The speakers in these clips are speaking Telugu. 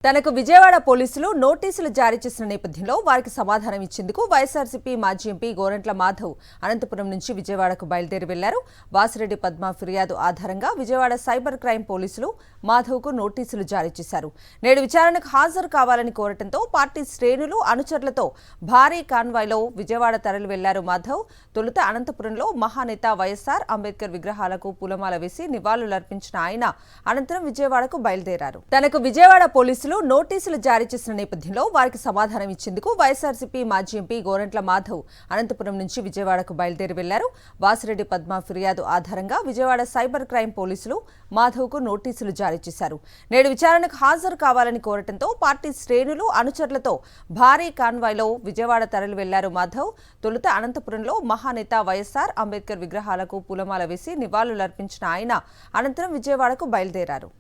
తనకు విజయవాడ పోలీసులు నోటీసులు జారీ చేసిన నేపథ్యంలో వారికి సమాధానం ఇచ్చేందుకు వైఎస్ఆర్సీపీ మాజీ ఎంపీ గోరంట్ల మాధవ్ అనంతపురం నుంచి విజయవాడకు బయలుదేరి వెళ్లారు. వాసిరెడ్డి పద్మ ఫిర్యాదు ఆధారంగా విజయవాడ సైబర్ క్రైమ్ పోలీసులు మాధవ్కు నోటీసులు జారీ చేశారు. నేడు విచారణకు హాజరు కావాలని కోరటంతో పార్టీ శ్రేణులు అనుచరులతో భారీ కాన్వాయ్లో విజయవాడ తరలి వెళ్లారు మాధవ్. తొలుత అనంతపురంలో మహానేత వైఎస్ఆర్ అంబేద్కర్ విగ్రహాలకు పూలమాల వేసి నివాళులర్పించిన ఆయన అనంతరం విజయవాడకు బయలుదేరారు. తనకు విజయవాడ పోలీసులు నోటీసులు జారీ చేసిన నేపథ్యంలో వారికి సమాధానం ఇచ్చేందుకు వైఎస్ఆర్సీపీ మాజీ ఎంపీ గోరంట్ల మాధవ్ అనంతపురం నుంచి విజయవాడకు బయలుదేరి వెళ్లారు. వాసిరెడ్డి పద్మ ఫిర్యాదు ఆధారంగా విజయవాడ సైబర్ క్రైమ్ పోలీసులు మాధవ్కు నోటీసులు జారీ చేశారు. నేడు విచారణకు హాజరు కావాలని కోరటంతో పార్టీ శ్రేణులు అనుచరులతో భారీ కాన్వాయ్లో విజయవాడ తరలి వెళ్లారు మాధవ్. తొలుత అనంతపురంలో మహానేత వైఎస్ఆర్ అంబేద్కర్ విగ్రహాలకు పూలమాల వేసి నివాళులర్పించిన ఆయన అనంతరం విజయవాడకు బయలుదేరారు.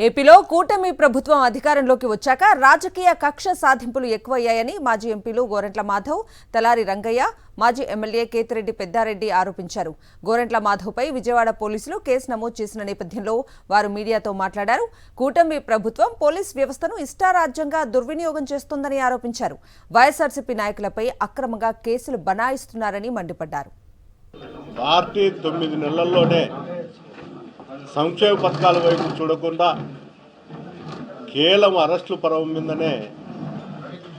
ఏపీలో కూటమి ప్రభుత్వం అధికారంలోకి వచ్చాక రాజకీయ కక్ష సాధింపులు ఎక్కువయ్యాయని మాజీ ఎంపీలు గోరంట్ల మాధవ్, తలారి రంగయ్య, మాజీ ఎమ్మెల్యే కేతిరెడ్డి పెద్దారెడ్డి ఆరోపించారు. గోరంట్ల మాధవ్పై విజయవాడ పోలీసులు కేసు నమోదు చేసిన నేపథ్యంలో వారు మీడియాతో మాట్లాడారు. కూటమి ప్రభుత్వం పోలీస్ వ్యవస్థను ఇష్టారాజ్యంగా దుర్వినియోగం చేస్తోందని ఆరోపించారు. వైఎస్ఆర్సీపీ నాయకులపై అక్రమంగా కేసులు బనాయిస్తున్నారని మండిపడ్డారు. పార్టీ 9 నెలల్లోనే సంక్షేమ పథకాల వైపు చూడకుండా కేవలం అరెస్టుల పర్వం మీదనే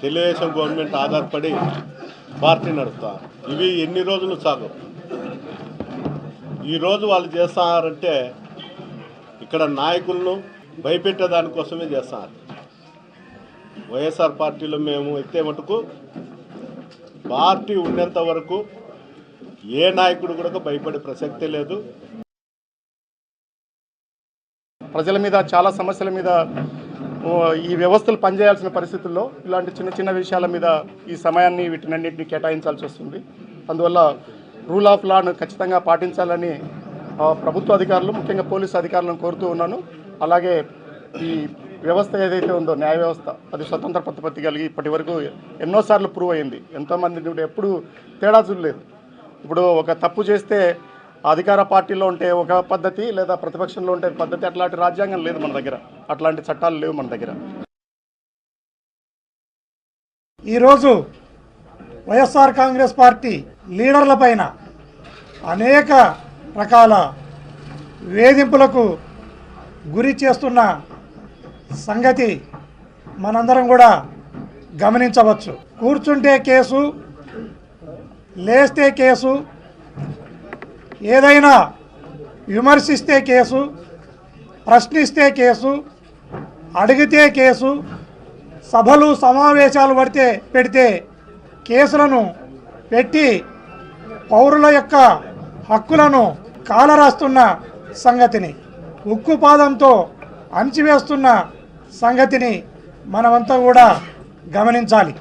తెలుగుదేశం గవర్నమెంట్ ఆధారపడి పార్టీ నడుస్తారు. ఇవి ఎన్ని రోజులు సాగు. ఈరోజు వాళ్ళు చేస్తున్నారంటే ఇక్కడ నాయకులను భయపెట్టే దానికోసమే చేస్తున్నారు. వైఎస్ఆర్ పార్టీలో మేము అయితే మటుకు పార్టీ ఉన్నంత వరకు ఏ నాయకుడు కూడా భయపడే ప్రసక్తే లేదు. ప్రజల మీద చాలా సమస్యల మీద ఈ వ్యవస్థలు పనిచేయాల్సిన పరిస్థితుల్లో ఇలాంటి చిన్న చిన్న విషయాల మీద ఈ సమయాన్ని వీటినన్నింటినీ కేటాయించాల్సి వస్తుంది. అందువల్ల రూల్ ఆఫ్ లాను ఖచ్చితంగా పాటించాలని ప్రభుత్వ అధికారులు, ముఖ్యంగా పోలీసు అధికారులను కోరుతూ ఉన్నాను. అలాగే ఈ వ్యవస్థ ఏదైతే ఉందో న్యాయ వ్యవస్థ అది స్వతంత్ర ప్రతిపత్తి కలిగి ఇప్పటి వరకు ఎన్నోసార్లు ప్రూవ్ అయింది. ఎంతోమంది ఎప్పుడు తేడా చూడలేదు. ఇప్పుడు ఒక తప్పు చేస్తే అధికార పార్టీలో ఉంటే ఒక పద్ధతి, లేదా ప్రతిపక్షంలో ఉంటే పద్ధతి. అట్లాంటి రాజ్యాంగం లేదు మన దగ్గర, అట్లాంటి చట్టాలు లేవు మన దగ్గర. ఈరోజు వైఎస్ఆర్ కాంగ్రెస్ పార్టీ లీడర్ల పైన అనేక రకాల వేధింపులకు గురి చేస్తున్న సంగతి మనందరం కూడా గమనించవచ్చు. కూర్చుంటే కేసు, లేస్తే కేసు, ఏదైనా విమర్శిస్తే కేసు, ప్రశ్నిస్తే కేసు, అడిగితే కేసు, సభలు సమావేశాలు పెడితే కేసులను పెట్టి పౌరుల యొక్క హక్కులను కాలరాస్తున్న సంగతిని, ఉక్కుపాదంతో అణిచివేస్తున్న సంగతిని మనమంతా కూడా గమనించాలి.